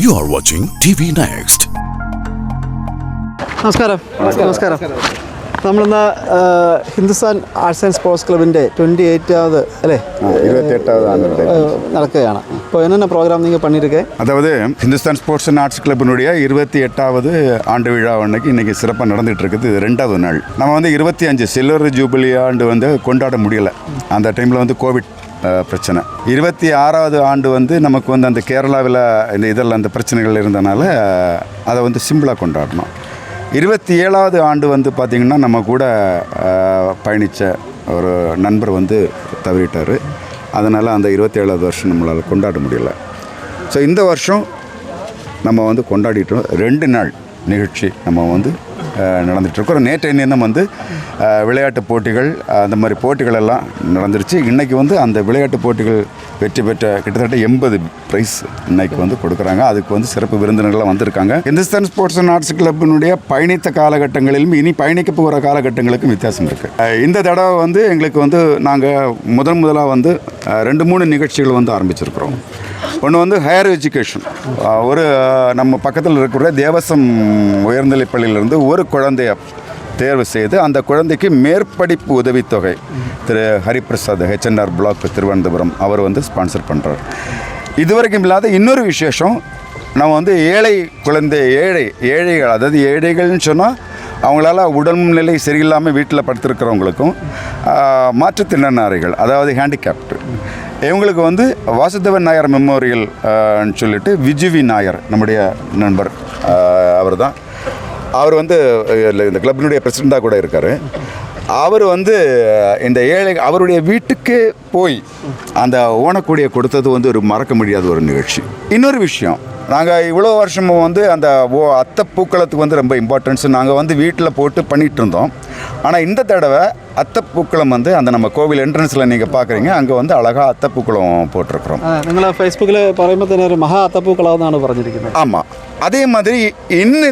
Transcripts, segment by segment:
You are watching TV Next. നമസ്കാരം. നമ്മളിന്ന് Hindustan arts and sports ക്ലബിൻ്റെ 28வது അല്ലേ 28வது ஆண்டு நடക്കുകയാണ്. இப்போ என்னென்ன ப்ரோக்ராம் நீங்கள் பண்ணியிருக்கேன்? அதாவது ஹிந்துஸ்தான் ஸ்போர்ட்ஸ் அண்ட் ஆர்ட்ஸ் கிளப்பினுடைய 28வது ஆண்டு விழா அன்னைக்கு இன்றைக்கி சிறப்பாக நடந்துகிட்டு இருக்குது. இது 2வது நாள். நம்ம வந்து 25 சில்வர் ஜூபிலி ஆண்டு வந்து கொண்டாட முடியலை. அந்த டைமில் வந்து கோவிட் பிரச்சனை. 26வது ஆண்டு வந்து நமக்கு வந்து அந்த கேரளாவில் இந்த இதெல்லாம் அந்த பிரச்சனைகள் இருந்தனால அதை வந்து சிம்பிளாக கொண்டாடணும். 27வது ஆண்டு வந்து பார்த்திங்கன்னா நம்ம கூட பயணித்த ஒரு நண்பர் வந்து தவறிட்டார். அதனால் அந்த 27வது வருஷம் நம்மளால் கொண்டாட முடியல. ஸோ இந்த வருஷம் நம்ம வந்து கொண்டாடிட்டோம். 2 நாள் நிகழ்ச்சி நம்ம வந்து நடந்துகிட்ருக்கோம். நேற்றைய தினம் வந்து விளையாட்டு போட்டிகள் அந்த மாதிரி போட்டிகள் எல்லாம் நடந்துருச்சு. இன்றைக்கி வந்து அந்த விளையாட்டு போட்டிகள் வெற்றி பெற்ற கிட்டத்தட்ட 80 ப்ரைஸ் இன்றைக்கி வந்து கொடுக்குறாங்க. அதுக்கு வந்து சிறப்பு விருந்தினர்கள்லாம் வந்திருக்காங்க. ஹிந்துஸ்தான் ஸ்போர்ட்ஸ் அண்ட் ஆர்ட்ஸ் கிளப்பினுடைய பயணித்த காலகட்டங்களிலும் இனி பயணிக்க போகிற காலகட்டங்களுக்கும் வித்தியாசம் இருக்குது. இந்த தடவை வந்து எங்களுக்கு வந்து நாங்கள் முதலாக வந்து 2-3 நிகழ்ச்சிகள் வந்து ஆரம்பிச்சிருக்கிறோம். ஒன்று வந்து ஹையர் எஜுகேஷன். ஒரு நம்ம பக்கத்தில் இருக்கிற தேவசம் உயர்நிலைப் பள்ளியிலிருந்து ஒரு குழந்தைய தேர்வு செய்து அந்த குழந்தைக்கு மேற்படிப்பு உதவித்தொகை திரு ஹரிபிரசாத் HNR பிளாக் திருவனந்தபுரம் அவர் வந்து ஸ்பான்சர் பண்ணுறார். இதுவரைக்கும் இல்லாத இன்னொரு விசேஷம், நம்ம வந்து ஏழைகள் அதாவது ஏழைகள்னு சொன்னால் அவங்களால உடல்நிலை சரியில்லாமல் வீட்டில் படுத்திருக்கிறவங்களுக்கும் மாற்றுத்திறனாளிகள் அதாவது ஹேண்டிகேப்டு இவங்களுக்கு வந்து வாசுதேவன் நாயர் மெமோரியல் சொல்லிட்டு விஜுவி நாயர் நம்முடைய நண்பர் அவர் வந்து இந்த கிளப்பினுடைய பிரசிடெண்ட்டாக கூட இருக்கார். அவர் வந்து இந்த அவருடைய வீட்டுக்கு போய் அந்த ஓணக்கூடிய கொடுத்தது வந்து ஒரு மறக்க முடியாத ஒரு நிகழ்ச்சி. இன்னொரு விஷயம், நாங்கள் இவ்வளோ வருஷமும் வந்து அந்த அத்தை பூக்களத்துக்கு வந்து ரொம்ப இம்பார்ட்டன்ஸ் நாங்கள் வந்து வீட்டில் போட்டு பண்ணிகிட்டு இருந்தோம். ஆனால் இந்த தடவை அத்தைப்பூக்களம் வந்து அந்த நம்ம கோவில் என்ட்ரன்ஸில் நீங்கள் பார்க்குறீங்க, அங்கே வந்து அழகாக அத்தைப்பூக்களம் போட்டிருக்கிறோம். നിങ്ങൾ ഫേസ്ബുക്കിൽ പറയുമ്പോൾ തന്നെ ഒരു മഹാ അത്തപ്പൂക്കളം എന്നാണ് പറഞ്ഞിരിക്കുന്നത്. ஆமாம், அதே மாதிரி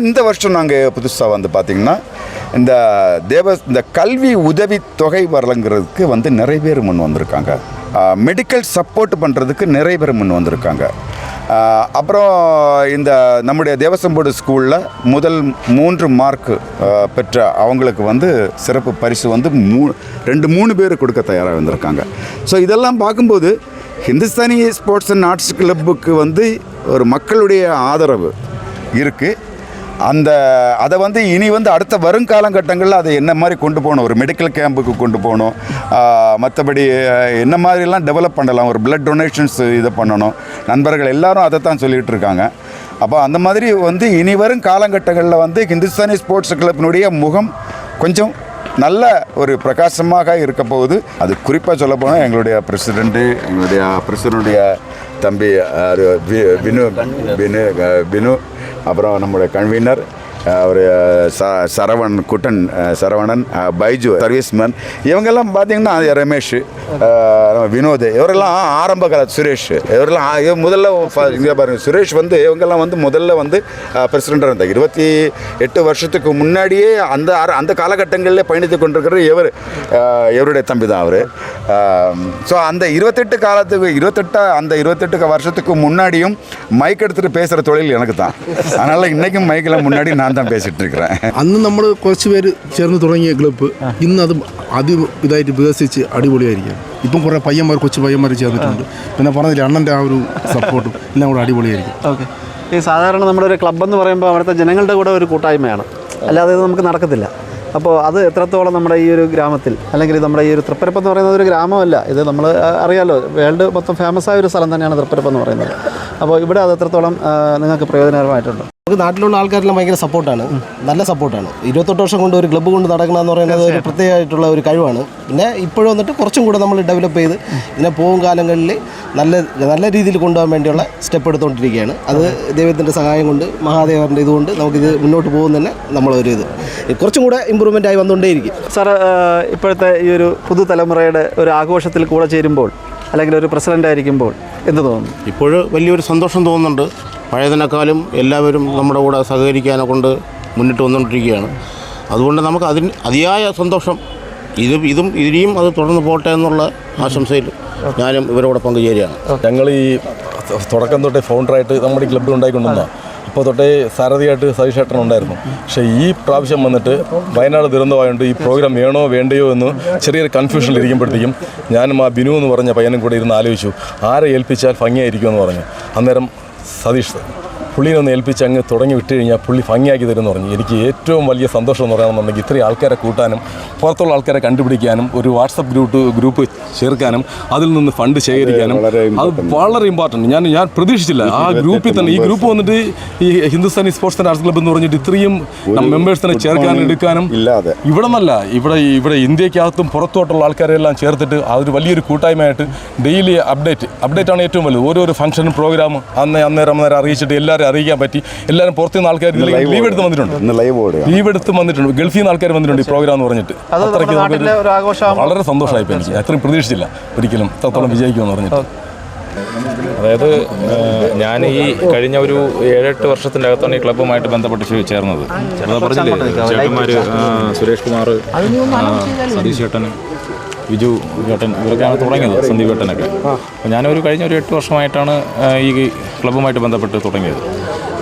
இந்த வருஷம் நாங்கள் புதுசாக வந்து பார்த்திங்கன்னா இந்த கல்வி உதவி தொகை வழங்குறதுக்கு வந்து நிறைய பேர் முன் வந்திருக்காங்க. மெடிக்கல் சப்போர்ட் பண்ணுறதுக்கு நிறைய பேர் முன் வந்திருக்காங்க. அப்புறம் இந்த நம்முடைய தேவசம் போர்டு ஸ்கூலில் முதல் 3 மார்க்கு பெற்ற அவங்களுக்கு வந்து சிறப்பு பரிசு வந்து 2-3 பேர் கொடுக்க தயாராக வந்திருக்காங்க. ஸோ இதெல்லாம் பார்க்கும்போது ஹிந்துஸ்தானி ஸ்போர்ட்ஸ் அண்ட் ஆர்ட்ஸ் கிளப்புக்கு வந்து ஒரு மக்களுடைய ஆதரவு இருக்குது. அதை வந்து இனி வந்து அடுத்த வருங்காலங்கட்டங்களில் அதை என்ன மாதிரி கொண்டு போகணும், ஒரு மெடிக்கல் கேம்புக்கு கொண்டு போகணும், மற்றபடி என்ன மாதிரிலாம் டெவலப் பண்ணலாம், ஒரு பிளட் டொனேஷன்ஸ் இதை பண்ணணும். நண்பர்கள் எல்லாரும் அதை தான் சொல்லிகிட்டு இருக்காங்க. அப்போ அந்த மாதிரி வந்து இனி வரும் காலகட்டங்களில் வந்து ஹிந்துஸ்தானி ஸ்போர்ட்ஸ் கிளப்பினுடைய முகம் கொஞ்சம் நல்ல ஒரு பிரகாசமாக இருக்க போகுது. அது குறிப்பாக சொல்ல போனால் எங்களுடைய பிரசிடெண்ட்டுடைய தம்பி வினு அப்புறம் நம்முடைய கன்வீனர் ஒரு சரவணன் பைஜு சர்வீஸ்மேன் இவங்கெல்லாம் பார்த்தீங்கன்னா ரமேஷ் வினோத் இவரெல்லாம் ஆரம்ப கால சுரேஷ் இவரெல்லாம் முதல்ல இங்கே பாருங்கள், சுரேஷ் வந்து இவங்கெல்லாம் வந்து முதல்ல வந்து பிரசிடெண்ட்டாக இருந்தார். 28 வருஷத்துக்கு முன்னாடியே அந்த காலகட்டங்களில் பயணித்து கொண்டிருக்கிற இவருடைய தம்பி தான் அவர். ஸோ அந்த 28 வருஷத்துக்கு முன்னாடியும் மைக் எடுத்துகிட்டு பேசுகிற தொழில் எனக்கு தான். அதனால் இன்றைக்கும் மைக்கில் முன்னாடி நான் தான் பேசிட்டு இருக்கிறேன். അന്ന് നമ്മൾ കുറച്ച് പേര് ചേർന്ന് തുടങ്ങിയ ക്ലബ്ബ് ഇന്ന് അത് ഇതായിട്ട് വികസിച്ച് അടിപൊളിയായിരിക്കും. ഇപ്പം കുറേ കൊച്ചു പയ്യന്മാർ ചേർന്നിട്ടുണ്ട്. പിന്നെ പറഞ്ഞില്ല അണ്ണൻ്റെ ആ ഒരു സപ്പോർട്ടും എല്ലാം കൂടെ അടിപൊളിയായിരിക്കും. ഓക്കെ. ഈ സാധാരണ നമ്മുടെ ഒരു ക്ലബ്ബ് എന്ന് പറയുമ്പോൾ അവിടുത്തെ ജനങ്ങളുടെ കൂടെ ഒരു കൂട്ടായ്മയാണ്, അല്ലാതെ ഇത് നമുക്ക് നടക്കത്തില്ല. അപ്പോൾ അത് എത്രത്തോളം നമ്മുടെ ഈ ഒരു ഗ്രാമത്തിൽ അല്ലെങ്കിൽ നമ്മുടെ ഈ ഒരു തൃപ്പരപ്പ് എന്ന് പറയുന്നത് ഒരു ഗ്രാമമല്ല, ഇത് നമ്മൾ അറിയാമല്ലോ, വേൾഡ് മൊത്തം ഫേമസ് ആയ ഒരു സ്ഥലം തന്നെയാണ് തൃപ്പരപ്പ് എന്ന് പറയുന്നത്. അപ്പോൾ ഇവിടെ അത് എത്രത്തോളം നിങ്ങൾക്ക് പ്രയോജനകരമായിട്ടുണ്ട്? നമുക്ക് നാട്ടിലുള്ള ആൾക്കാരെല്ലാം ഭയങ്കര സപ്പോർട്ടാണ്, നല്ല സപ്പോർട്ടാണ്. 28 വർഷം കൊണ്ട് ഒരു ക്ലബ്ബ് കൊണ്ട് നടക്കണമെന്ന് പറയുന്നത് ഒരു പ്രത്യേകമായിട്ടുള്ള ഒരു കഴിവാണ്. പിന്നെ ഇപ്പോഴും വന്നിട്ട് കുറച്ചും കൂടെ നമ്മൾ ഡെവലപ്പ് ചെയ്ത് ഇതിനെ പോകും കാലങ്ങളിൽ നല്ല രീതിയിൽ കൊണ്ടുപോകാൻ വേണ്ടിയുള്ള സ്റ്റെപ്പ് എടുത്തുകൊണ്ടിരിക്കുകയാണ്. അത് ദൈവത്തിൻ്റെ സഹായം കൊണ്ട് മഹാദേവൻ്റെ ഇതുകൊണ്ട് നമുക്കിത് മുന്നോട്ട് പോകുന്നതന്നെ നമ്മളൊരു കുറച്ചും കൂടെ ഇമ്പ്രൂവ്മെൻ്റ് ആയി വന്നുകൊണ്ടേയിരിക്കും. സാർ, ഇപ്പോഴത്തെ ഈ ഒരു പുതുതലമുറയുടെ ഒരു ആഘോഷത്തിൽ കൂടെ ചേരുമ്പോൾ അല്ലെങ്കിൽ ഒരു പ്രസിഡൻ്റ് ആയിരിക്കുമ്പോൾ എന്ത് തോന്നുന്നു? ഇപ്പോൾ വലിയൊരു സന്തോഷം തോന്നുന്നുണ്ട്. പഴയതിനേക്കാളും എല്ലാവരും നമ്മുടെ കൂടെ സഹകരിക്കാനെ കൊണ്ട് മുന്നിട്ട് വന്നുകൊണ്ടിരിക്കുകയാണ്. അതുകൊണ്ട് നമുക്ക് അതിയായ സന്തോഷം. ഇനിയും അത് തുടർന്ന് പോട്ടെ എന്നുള്ള ആശംസയിൽ ഞാനും ഇവരോട് പങ്കുചേരുകയാണ്. ഞങ്ങൾ ഈ തുടക്കം തൊട്ടേ ഫൗണ്ടറായിട്ട് നമ്മുടെ ഈ ക്ലബ്ബിൽ ഉണ്ടായിക്കൊണ്ടുവന്നതാണ്. അപ്പോൾ തൊട്ടേ സാരഥിയായിട്ട് സതീഷ് ഏട്ടൻ ഉണ്ടായിരുന്നു. പക്ഷേ ഈ പ്രാവശ്യം വന്നിട്ട് വയനാട് ദുരന്തമായതുകൊണ്ട് ഈ പ്രോഗ്രാം വേണോ വേണ്ടയോ എന്ന് ചെറിയൊരു കൺഫ്യൂഷനിൽ ഇരിക്കുമ്പോഴത്തേക്കും ഞാനും ആ ബിനു എന്ന് പറഞ്ഞ പയ്യനും കൂടെ ഇരുന്ന് ആലോചിച്ചു ആരെ ഏൽപ്പിച്ചാൽ ഭംഗിയായിരിക്കുമെന്ന് പറഞ്ഞു. അന്നേരം സതീഷ് പുള്ളിനെ ഒന്ന് ഏൽപ്പിച്ച് അങ്ങ് തുടങ്ങി വിട്ട് കഴിഞ്ഞാൽ പുള്ളി ഭംഗിയാക്കി തരുമെന്ന് പറഞ്ഞു. എനിക്ക് ഏറ്റവും വലിയ സന്തോഷം എന്ന് പറയുകയാണെന്നുണ്ടെങ്കിൽ ഇത്രയും ആൾക്കാരെ കൂട്ടാനും പുറത്തുള്ള ആൾക്കാരെ കണ്ടുപിടിക്കാനും ഒരു വാട്സപ്പ് ഗ്രൂപ്പ് ചേർക്കാനും അതിൽ നിന്ന് ഫണ്ട് ശേഖരിക്കാനും അത് വളരെ ഇമ്പോർട്ടൻറ്റ്. ഞാൻ പ്രതീക്ഷിച്ചില്ല ആ ഗ്രൂപ്പിൽ തന്നെ. ഈ ഗ്രൂപ്പ് വന്നിട്ട് ഈ Hindustani sports and arts club എന്ന് പറഞ്ഞിട്ട് ഇത്രയും മെമ്പേഴ്സിനെ ചേർക്കാനും എടുക്കാനും ഇവിടെ നിന്നല്ല ഇവിടെ ഇന്ത്യക്കകത്തും പുറത്തോട്ടുള്ള ആൾക്കാരെല്ലാം ചേർത്തിട്ട് അതൊരു വലിയൊരു കൂട്ടായ്മയായിട്ട് ഡെയിലി അപ്ഡേറ്റാണ് ഏറ്റവും വലുത്. ഓരോരോ ഫംഗ്ഷനും പ്രോഗ്രാമും അന്നേരം അറിയിച്ചിട്ട് എല്ലാവരും അറിയിക്കാൻ പറ്റി. എല്ലാവരും പുറത്തുനിന്ന് ആൾക്കാർ ലീവ് എടുത്ത് വന്നിട്ടുണ്ട്. ഗൾഫിൽ നിന്ന് ആൾക്കാർ വന്നിട്ടുണ്ട് ഈ പ്രോഗ്രാം എന്ന് പറഞ്ഞിട്ട്. അത്രയ്ക്ക് വളരെ സന്തോഷമായി. എനിക്ക് അത്രയും പ്രതീക്ഷിച്ചില്ല ഒരിക്കലും ഇത്രത്തോളം വിജയിക്കുമെന്ന് പറഞ്ഞിട്ട്. അതായത് ഞാൻ ഈ കഴിഞ്ഞ ഒരു 7-8 വർഷത്തിൻ്റെ അകത്താണ് ഈ ക്ലബ്ബുമായിട്ട് ബന്ധപ്പെട്ട് ചേർന്നത്. പറഞ്ഞില്ലേ ചേട്ടന്മാർ സുരേഷ് കുമാർ, സതീഷ് ചേട്ടൻ, വിജു ചേട്ടൻ ഇവരൊക്കെയാണ് തുടങ്ങിയത്, സന്ദീപ് ചേട്ടനൊക്കെ. അപ്പോൾ ഞാനൊരു കഴിഞ്ഞ ഒരു 8 വർഷമായിട്ടാണ് ഈ ക്ലബ്ബുമായിട്ട് ബന്ധപ്പെട്ട് തുടങ്ങിയത്.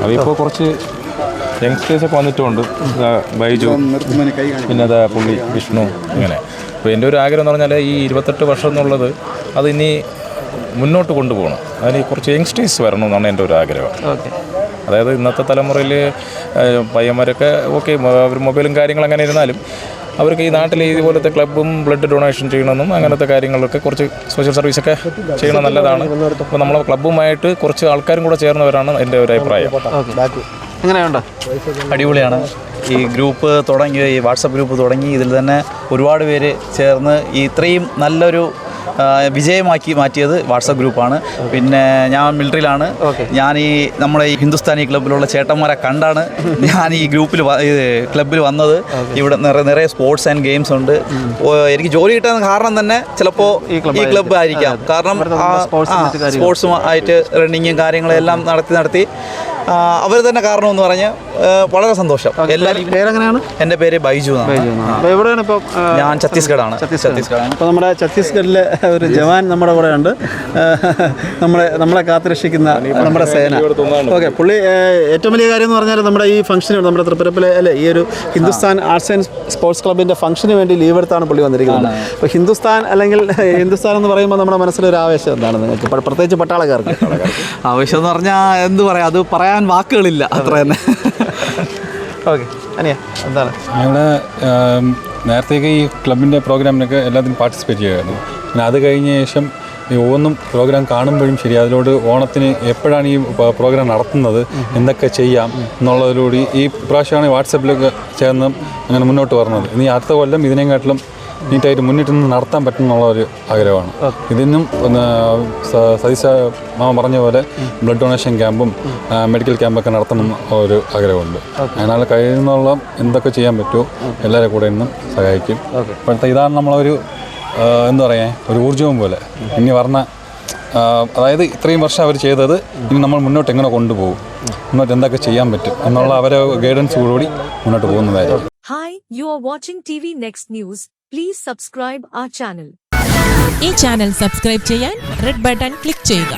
അതിപ്പോൾ കുറച്ച് യങ്സ്റ്റേഴ്സൊക്കെ വന്നിട്ടുമുണ്ട്. ബൈജു, പിന്നെ അതാ പുള്ളി വിഷ്ണു, ഇങ്ങനെ. അപ്പോൾ എൻ്റെ ഒരു ആഗ്രഹം എന്ന് പറഞ്ഞാൽ ഈ 28 വർഷം എന്നുള്ളത് അത് ഇനി മുന്നോട്ട് കൊണ്ടുപോകണം. അതിന് കുറച്ച് യങ്സ്റ്റേഴ്സ് വരണമെന്നാണ് എൻ്റെ ഒരു ആഗ്രഹം. അതായത് ഇന്നത്തെ തലമുറയിൽ പയ്യന്മാരൊക്കെ ഓക്കെ അവർ മൊബൈലും കാര്യങ്ങളും അങ്ങനെ ഇരുന്നാലും അവർക്ക് ഈ നാട്ടിൽ ഇതുപോലത്തെ ക്ലബ്ബും ബ്ലഡ് ഡൊണേഷൻ ചെയ്യണമെന്നും അങ്ങനത്തെ കാര്യങ്ങളൊക്കെ കുറച്ച് സോഷ്യൽ സർവീസൊക്കെ ചെയ്യണം, നല്ലതാണ്. അപ്പോൾ നമ്മളെ ക്ലബ്ബുമായിട്ട് കുറച്ച് ആൾക്കാരും കൂടെ ചേർന്നവരാണ് എൻ്റെ ഒരു അഭിപ്രായം. എങ്ങനെയുണ്ട്? അടിപൊളിയാണ്. ഈ ഗ്രൂപ്പ് തുടങ്ങി, ഈ വാട്സപ്പ് ഗ്രൂപ്പ് തുടങ്ങി, ഇതിൽ തന്നെ ഒരുപാട് പേര് ചേർന്ന് ഈ ഇത്രയും നല്ലൊരു വിജയമാക്കി മാറ്റിയത് വാട്സപ്പ് ഗ്രൂപ്പാണ്. പിന്നെ ഞാൻ മിലിറ്ററിയിലാണ്. ഞാൻ ഈ നമ്മുടെ ഈ ഹിന്ദുസ്ഥാനി ക്ലബ്ബിലുള്ള ചേട്ടന്മാരെ കണ്ടാണ് ഞാൻ ഈ ക്ലബ്ബിൽ വന്നത്. ഇവിടെ നിറയെ സ്പോർട്സ് ആൻഡ് ഗെയിംസ് ഉണ്ട്. എനിക്ക് ജോലി കിട്ടാൻ കാരണം തന്നെ ചിലപ്പോൾ ഈ ക്ലബ്ബ് ആയിരിക്കാം. കാരണം സ്പോർട്സുമായിട്ട് റണ്ണിങ്ങും കാര്യങ്ങളും എല്ലാം നടത്തി അവർ തന്നെ കാരണം എന്ന് പറഞ്ഞാൽ വളരെ സന്തോഷം. എല്ലാവരും പേരെങ്ങനെയാണ്? എൻ്റെ പേര് ബൈജു എന്നാണ്. എവിടെയാണ് ഇപ്പോൾ? ഞാൻ ഛത്തീസ്ഗഡാണ്. അപ്പോൾ നമ്മുടെ ഛത്തീസ്ഗഡിലെ ഒരു ജവാൻ നമ്മുടെ കൂടെ ഉണ്ട്, നമ്മളെ കാത്തുരക്ഷിക്കുന്ന നമ്മുടെ സേന. ഓക്കെ, പുള്ളി ഏറ്റവും വലിയ കാര്യം എന്ന് പറഞ്ഞാൽ നമ്മുടെ ഈ ഫംഗ്ഷന്, നമ്മുടെ തൃപ്പരപ്പിലെ അല്ലെ ഈ ഒരു ഹിന്ദുസ്ഥാൻ ആർട്സ് ആൻഡ് സ്പോർട്സ് ക്ലബിൻ്റെ ഫംഗ്ഷന് വേണ്ടി ലീവ് എടുത്താണ് പുള്ളി വന്നിരിക്കുന്നത്. അപ്പോൾ ഹിന്ദുസ്ഥാൻ എന്ന് പറയുമ്പോൾ നമ്മുടെ മനസ്സിലൊരു ആവേശം എന്താണ് നിങ്ങൾക്ക്, പ്രത്യേകിച്ച് പട്ടാളക്കാർക്ക്? ആവേശം എന്ന് പറഞ്ഞാൽ എന്ത് പറയാം, അത് പറയാൻ വാക്കുകളില്ല, അത്ര തന്നെ. ഓക്കെ, അനിയ എന്താണ്? ഞങ്ങളുടെ നേരത്തേക്ക് ഈ ക്ലബിൻ്റെ പ്രോഗ്രാമിനൊക്കെ എല്ലാത്തിനും പാർട്ടിസിപ്പേറ്റ് ചെയ്യുമായിരുന്നു. പിന്നെ അത് കഴിഞ്ഞ ശേഷം ഈ ഓന്നും പ്രോഗ്രാം കാണുമ്പോഴും ശരി, അതിലോട് ഓണത്തിന് എപ്പോഴാണ് ഈ പ്രോഗ്രാം നടത്തുന്നത്, എന്തൊക്കെ ചെയ്യാം എന്നുള്ളതിലൂടെ ഈ പ്രാവശ്യമാണ് വാട്സപ്പിലൊക്കെ ചേർന്ന് അങ്ങനെ മുന്നോട്ട് വരുന്നത്. ഇനി അടുത്ത കൊല്ലം ഇതിനെക്കാട്ടിലും നീറ്റായിട്ട് മുന്നിട്ട് നിന്ന് നടത്താൻ പറ്റുമെന്നുള്ള ഒരു ആഗ്രഹമാണ്. ഇതിനും സതീശ മാമ പറഞ്ഞ പോലെ ബ്ലഡ് ഡൊണേഷൻ ക്യാമ്പും മെഡിക്കൽ ക്യാമ്പൊക്കെ നടത്തണം ഒരു ആഗ്രഹമുണ്ട്. അതിനാൽ കഴിയുന്നുള്ള എന്തൊക്കെ ചെയ്യാൻ പറ്റുമോ എല്ലാവരും കൂടെ ഇന്നും സഹായിക്കും. ഇപ്പോഴത്തെ ഇതാണ് നമ്മളൊരു എന്താ പറയുക, ഒരു ഊർജ്ജവും പോലെ ഇനി പറഞ്ഞ, അതായത് ഇത്രയും വർഷം അവർ ചെയ്തത് ഇനി നമ്മൾ മുന്നോട്ട് എങ്ങനെ കൊണ്ടുപോകും, മുന്നോട്ട് എന്തൊക്കെ ചെയ്യാൻ പറ്റും എന്നുള്ള അവരെ ഗൈഡൻസ് കൂടി മുന്നോട്ട് പോകുന്നതായിരിക്കും. Hi, you are watching TV Next News. Please subscribe our channel. ഈ ചാനൽ സബ്സ്ക്രൈബ് ചെയ്യാൻ റെഡ് ബട്ടൺ ക്ലിക്ക് ചെയ്യുക.